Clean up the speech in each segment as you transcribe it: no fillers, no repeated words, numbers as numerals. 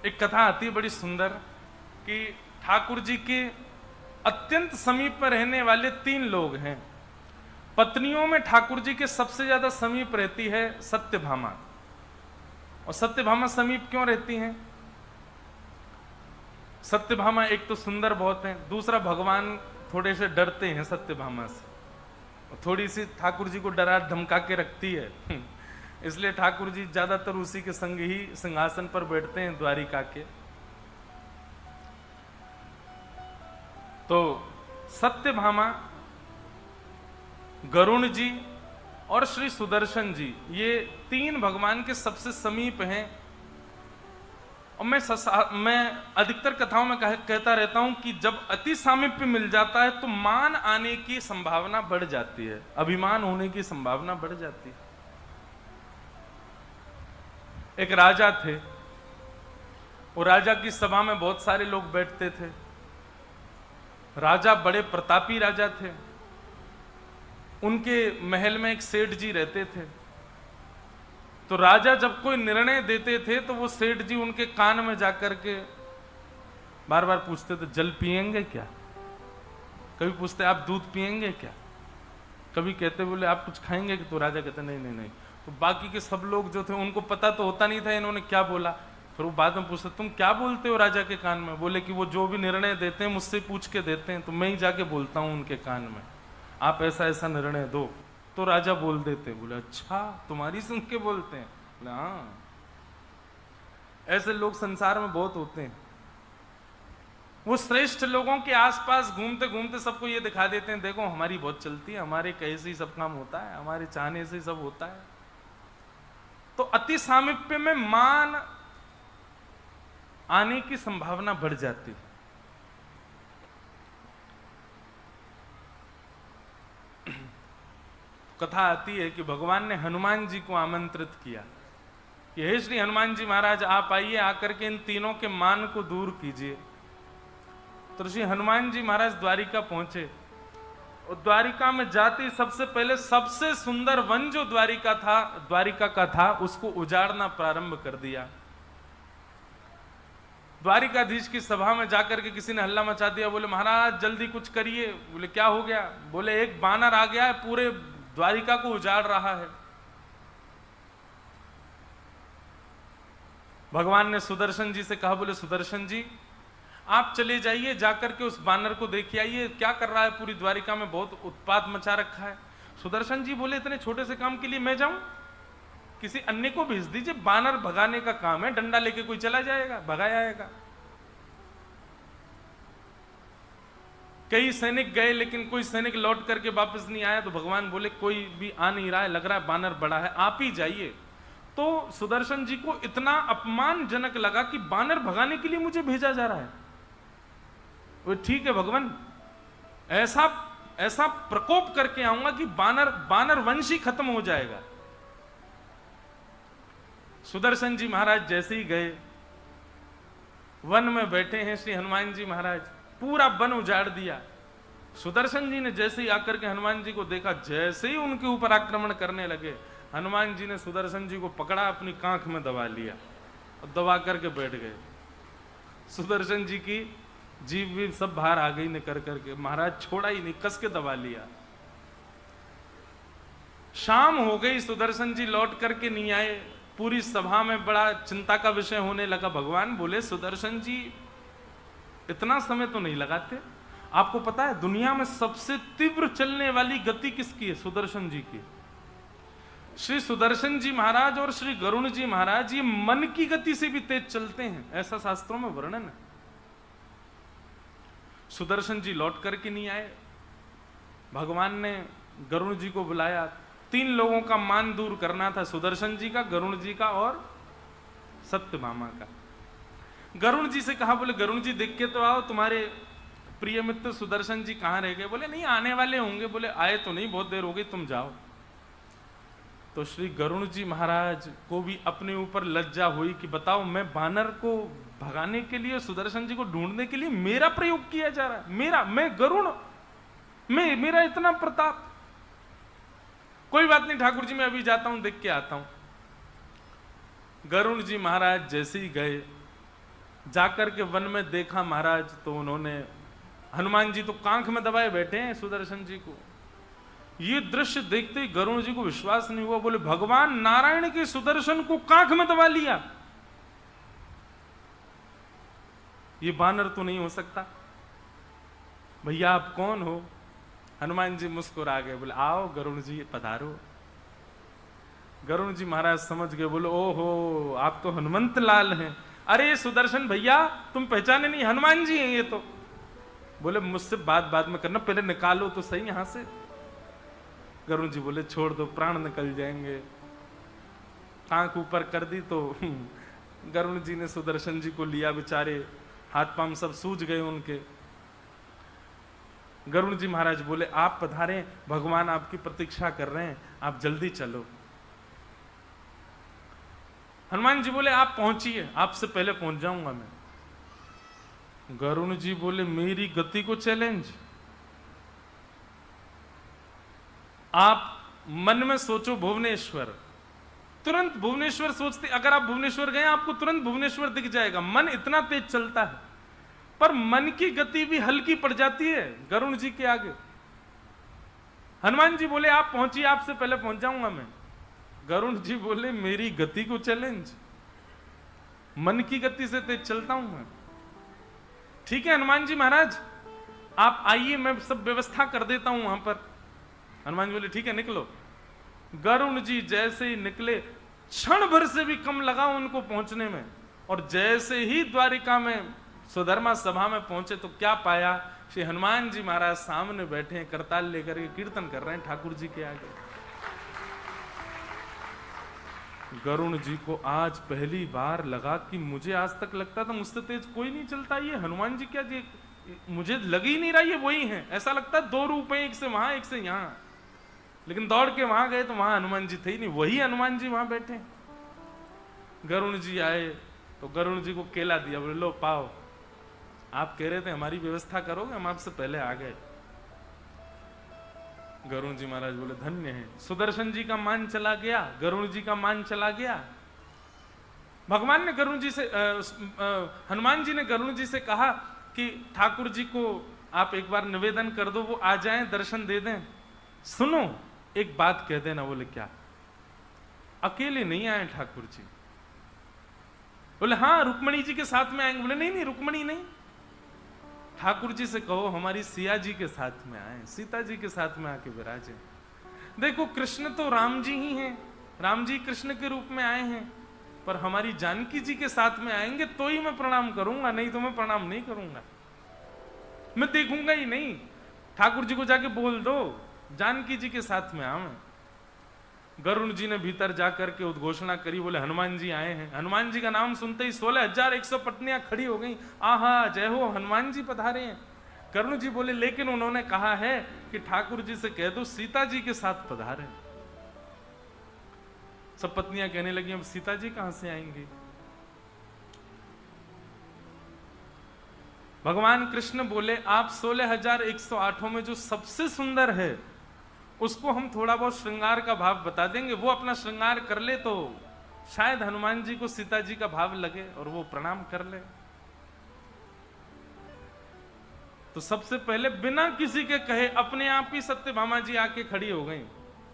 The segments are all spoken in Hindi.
एक कथा आती है बड़ी सुंदर कि ठाकुर जी के अत्यंत समीप में रहने वाले 3 लोग हैं। पत्नियों में ठाकुर जी के सबसे ज्यादा समीप रहती है सत्यभामा। और सत्यभामा समीप क्यों रहती हैं? सत्यभामा एक तो सुंदर बहुत है, दूसरा भगवान थोड़े से डरते हैं सत्यभामा से, थोड़ी सी ठाकुर जी को डरा धमका के रखती है इसलिए ठाकुर जी ज्यादातर उसी के संग ही सिंहासन पर बैठते हैं द्वारिका के। तो सत्यभामा, गरुण जी और श्री सुदर्शन जी, ये 3 भगवान के सबसे समीप हैं। और मैं अधिकतर कथाओं में कहता रहता हूं कि जब अति सामीप्य मिल जाता है तो मान आने की संभावना बढ़ जाती है, अभिमान होने की संभावना बढ़ जाती है। एक राजा थे, वो राजा की सभा में बहुत सारे लोग बैठते थे। राजा बड़े प्रतापी राजा थे। उनके महल में एक सेठ जी रहते थे। तो राजा जब कोई निर्णय देते थे तो वो सेठ जी उनके कान में जाकर के बार बार पूछते थे, जल पिएंगे क्या? कभी पूछते आप दूध पिएंगे क्या? कभी कहते बोले आप कुछ खाएंगे? तो राजा कहते नहीं नहीं नहीं। तो बाकी के सब लोग जो थे उनको पता तो होता नहीं था इन्होंने क्या बोला। फिर वो बाद में पूछते तुम क्या बोलते हो राजा के कान में? बोले कि वो जो भी निर्णय देते हैं मुझसे पूछ के देते हैं, तो मैं ही जाके बोलता हूं उनके कान में, आप ऐसा ऐसा निर्णय दो। तो राजा बोल देते। बोले अच्छा, तुम्हारी सुन के बोलते हैं? बोले हाँ। ऐसे लोग संसार में बहुत होते हैं। वो श्रेष्ठ लोगों के आसपास घूमते घूमते सबको ये दिखा देते हैं, देखो हमारी बहुत चलती है, हमारे कहे से ही सब काम होता है, हमारे चाहने से ही सब होता है। तो अति सामीप्य में मान आने की संभावना बढ़ जाती है। कथा आती है कि भगवान ने हनुमान जी को आमंत्रित किया कि हे श्री हनुमान जी महाराज, आप आइए, आकर के इन तीनों के मान को दूर कीजिए। तो श्री हनुमान जी महाराज द्वारिका पहुंचे और द्वारिका में जाते सबसे पहले सबसे सुंदर वन जो द्वारिका का था उसको उजाड़ना प्रारंभ कर दिया। द्वारिकाधीश की सभा में जाकर के किसी ने हल्ला मचा दिया। बोले महाराज जल्दी कुछ करिए। बोले क्या हो गया? बोले एक बानर आ गया है, पूरे द्वारिका को उजाड़ रहा है। भगवान ने सुदर्शन जी से कहा, बोले सुदर्शन जी आप चले जाइए, जाकर के उस बानर को देखिए आइए, क्या कर रहा है, पूरी द्वारिका में बहुत उत्पात मचा रखा है। सुदर्शन जी बोले इतने छोटे से काम के लिए मैं जाऊं? किसी अन्य को भेज दीजिए, बानर भगाने का काम है, डंडा लेके कोई चला जाएगा, भगाया आएगा। कई सैनिक गए लेकिन कोई सैनिक लौट करके वापस नहीं आया। तो भगवान बोले कोई भी आ नहीं रहा है, लग रहा है बानर बड़ा है, आप ही जाइए। तो सुदर्शन जी को इतना अपमानजनक लगा कि बानर भगाने के लिए मुझे भेजा जा रहा है। वो ठीक है भगवान, ऐसा प्रकोप करके आऊंगा कि बानर वंश ही खत्म हो जाएगा। सुदर्शन जी महाराज जैसे ही गए, वन में बैठे हैं श्री हनुमान जी महाराज, पूरा वन उजाड़ दिया। सुदर्शन जी ने जैसे ही आकर के हनुमान जी को देखा, जैसे ही उनके ऊपर आक्रमण करने लगे, हनुमान जी ने सुदर्शन जी को पकड़ा, अपनी कांख में दबा लिया और दबा करके बैठ गए। सुदर्शन जी की जीभ भी सब बाहर आ गई निकल करके, महाराज छोड़ा ही नहीं, कस के दबा लिया। शाम हो गई, सुदर्शन जी लौट करके नहीं आए। पूरी सभा में बड़ा चिंता का विषय होने लगा। भगवान बोले सुदर्शन जी इतना समय तो नहीं लगाते, आपको पता है दुनिया में सबसे तीव्र चलने वाली गति किसकी है? सुदर्शन जी की। श्री सुदर्शन जी महाराज और श्री गरुण जी महाराज ये मन की गति से भी तेज चलते हैं, ऐसा शास्त्रों में वर्णन है। सुदर्शन जी लौट करके नहीं आए। भगवान ने गरुण जी को बुलाया। 3 लोगों का मान दूर करना था, सुदर्शन जी का, गरुण जी का और सत्यभामा का। गरुण जी से कहा, बोले गरुण जी देख के तो आओ, तुम्हारे प्रिय मित्र सुदर्शन जी कहां रह गए? बोले नहीं आने वाले होंगे। बोले आए तो नहीं, बहुत देर हो गई, तुम जाओ। तो श्री गरुण जी महाराज को भी अपने ऊपर लज्जा हुई कि बताओ, मैं बानर को भगाने के लिए, सुदर्शन जी को ढूंढने के लिए मेरा प्रयोग किया जा रहा है, मैं गरुण, मेरा इतना प्रताप। कोई बात नहीं ठाकुर जी, मैं अभी जाता हूं, देख के आता हूं। गरुण जी महाराज जैसे ही गए, जाकर के वन में देखा महाराज, तो उन्होंने, हनुमान जी तो कांख में दबाए बैठे हैं सुदर्शन जी को। ये दृश्य देखते ही गरुड़ जी को विश्वास नहीं हुआ, बोले भगवान नारायण के सुदर्शन को कांख में दबा लिया, ये बानर तो नहीं हो सकता। भैया आप कौन हो? हनुमान जी मुस्कुरा गए, बोले आओ गरुड़ जी पधारो। गरुड़ जी महाराज समझ गए, बोले ओहो आप तो हनुमंत लाल हैं। अरे सुदर्शन भैया तुम पहचाने नहीं, हनुमान जी हैं ये तो। बोले मुझसे बात बाद में करना, पहले निकालो तो सही यहां से। गरुड़ जी बोले छोड़ दो, प्राण निकल जाएंगे। आंख ऊपर कर दी तो गरुड़ जी ने सुदर्शन जी को लिया, बेचारे हाथ पांव सब सूज गए उनके। गरुड़ जी महाराज बोले आप पधारे, भगवान आपकी प्रतीक्षा कर रहे हैं, आप जल्दी चलो। हनुमान जी बोले आप पहुंचिए, आपसे पहले पहुंच जाऊंगा मैं। गरुड़ जी बोले मेरी गति को चैलेंज? आप मन में सोचो भुवनेश्वर, तुरंत भुवनेश्वर सोचते, अगर आप भुवनेश्वर गए आपको तुरंत भुवनेश्वर दिख जाएगा, मन इतना तेज चलता है। पर मन की गति भी हल्की पड़ जाती है गरुड़ जी के आगे। हनुमान जी बोले आप पहुंचिए, आपसे पहले पहुंच जाऊंगा मैं। गरुड़ जी बोले मेरी गति को चैलेंज? मन की गति से तेज चलता हूं मैं। ठीक है हनुमान जी महाराज आप आइए, मैं सब व्यवस्था कर देता हूं वहां पर। हनुमान जी बोले ठीक है निकलो। गरुड़ जी जैसे ही निकले, क्षण भर से भी कम लगा उनको पहुंचने में, और जैसे ही द्वारिका में सुधर्मा सभा में पहुंचे तो क्या पाया, श्री हनुमान जी महाराज सामने बैठे हैं, करताल लेकर के कीर्तन कर रहे हैं ठाकुर जी के आगे। गरुड़ जी को आज पहली बार लगा कि मुझे आज तक लगता था मुझसे तेज कोई नहीं चलता, ये हनुमान जी क्या जी, मुझे लग ही नहीं रहा ये वही है। ऐसा लगता है दो रूप हैं, एक से वहां एक से यहां। लेकिन दौड़ के वहां गए तो वहां हनुमान जी थे ही नहीं, वही हनुमान जी वहां बैठे। गरुड़ जी आए तो गरुड़ जी को केला दिया, बोले लो पाओ, आप कह रहे थे हमारी व्यवस्था करोगे, हम आपसे पहले आ गए। गरुड़ जी महाराज बोले धन्य है। सुदर्शन जी का मान चला गया, गरुड़ जी का मान चला गया। भगवान ने गरुड़ जी से हनुमान जी ने गरुड़ जी से कहा कि ठाकुर जी को आप एक बार निवेदन कर दो, वो आ जाएं, दर्शन दे दें। सुनो एक बात कह देना। बोले क्या? अकेले नहीं आए ठाकुर जी? बोले हाँ रुक्मणी जी के साथ में आएंगे। बोले नहीं नहीं रुक्मणी नहीं, ठाकुर जी से कहो हमारी सिया जी के साथ में आए, सीता जी के साथ में आके विराजे। देखो कृष्ण तो राम जी ही हैं, राम जी कृष्ण के रूप में आए हैं, पर हमारी जानकी जी के साथ में आएंगे तो ही मैं प्रणाम करूंगा, नहीं तो मैं प्रणाम नहीं करूंगा, मैं देखूंगा ही नहीं। ठाकुर जी को जाके बोल दो जानकी जी के साथ में आऊं। गरुड़ जी ने भीतर जाकर के उद्घोषणा करी, बोले हनुमान जी आए हैं। हनुमान जी का नाम सुनते ही 16,100 पत्नियां खड़ी हो गई, आहा जय हो हनुमान जी पधारे हैं। गरुड़ जी बोले लेकिन उन्होंने कहा है कि ठाकुर जी से कह दो सीता जी के साथ पधारे। सब पत्नियां कहने लगी अब सीता जी कहां से आएंगी? भगवान कृष्ण बोले आप 16,108 में जो सबसे सुंदर है उसको हम थोड़ा बहुत श्रृंगार का भाव बता देंगे, वो अपना श्रृंगार कर ले तो शायद हनुमान जी को सीता जी का भाव लगे और वो प्रणाम कर ले। तो सबसे पहले बिना किसी के कहे अपने आप ही सत्यभामा जी आके खड़ी हो गई।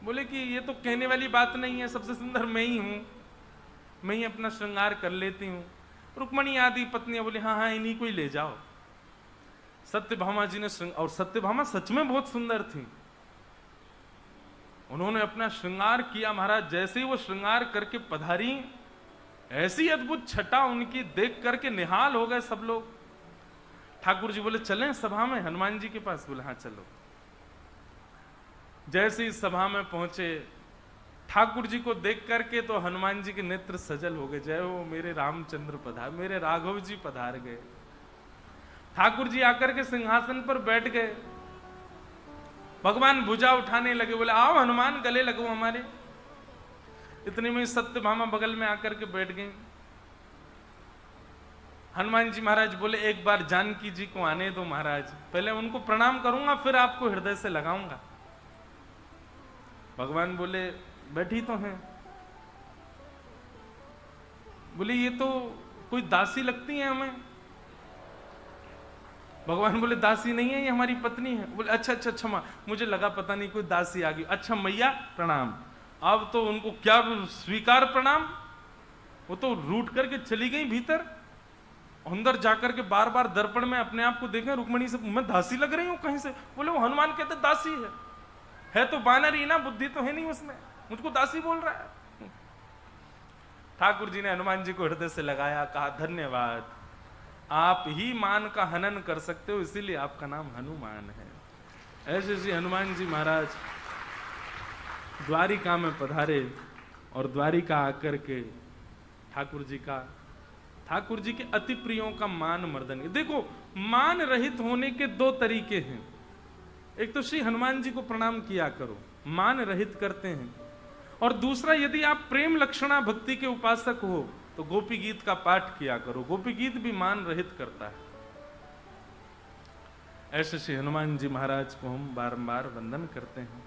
बोले कि ये तो कहने वाली बात नहीं है, सबसे सुंदर मैं ही हूं, मैं ही अपना श्रृंगार कर लेती हूं। रुक्मणी आदि पत्नियां बोली हाँ हाँ इन्हीं को ही ले जाओ। सत्यभामा जी ने और सत्यभामा सच में बहुत सुंदर थी, उन्होंने अपना श्रृंगार किया। महाराज जैसे ही वो श्रृंगार करके पधारी, ऐसी अद्भुत छटा उनकी देख करके निहाल हो गए सब लोग। ठाकुर जी बोले चलें सभा में हनुमान जी के पास? बोले हाँ चलो। जैसे ही सभा में पहुंचे, ठाकुर जी को देख करके तो हनुमान जी के नेत्र सजल हो गए, जय हो मेरे रामचंद्र पधार, मेरे राघव जी पधार गए। ठाकुर जी आकर के सिंहासन पर बैठ गए। भगवान भुजा उठाने लगे, बोले आओ हनुमान गले लगो हमारे। इतने में सत्यभामा बगल में आकर के बैठ गई। हनुमान जी महाराज बोले एक बार जानकी जी को आने दो महाराज, पहले उनको प्रणाम करूंगा फिर आपको हृदय से लगाऊंगा। भगवान बोले बैठी तो हैं। बोले ये तो कोई दासी लगती है हमें? भगवान बोले दासी नहीं है, ये हमारी पत्नी है। बोले अच्छा अच्छा क्षमा, मुझे लगा पता नहीं कोई दासी आ गई। अच्छा मैया प्रणाम। अब तो उनको क्या स्वीकार प्रणाम, वो तो रूठ करके चली गई भीतर। अंदर जाकर के बार बार दर्पण में अपने आप को देखें, रुक्मणी से मैं दासी लग रही हूं कहीं से? बोले वो हनुमान कहते दासी है तो बानर ही ना, बुद्धि तो है नहीं उसमें, मुझको दासी बोल रहा है। ठाकुर जी ने हनुमान जी को हृदय से लगाया, कहा धन्यवाद, आप ही मान का हनन कर सकते हो, इसीलिए आपका नाम हनुमान है। ऐसे श्री हनुमान जी महाराज द्वारिका में पधारे और द्वारिका आकर के ठाकुर जी के अति प्रियों का मान मर्दन। देखो मान रहित होने के दो तरीके हैं। एक तो श्री हनुमान जी को प्रणाम किया करो, मान रहित करते हैं, और दूसरा यदि आप प्रेम लक्षणा भक्ति के उपासक हो तो गोपी गीत का पाठ किया करो। गोपी गीत भी मान रहित करता है। ऐसे श्री हनुमान जी महाराज को हम बारंबार वंदन करते हैं।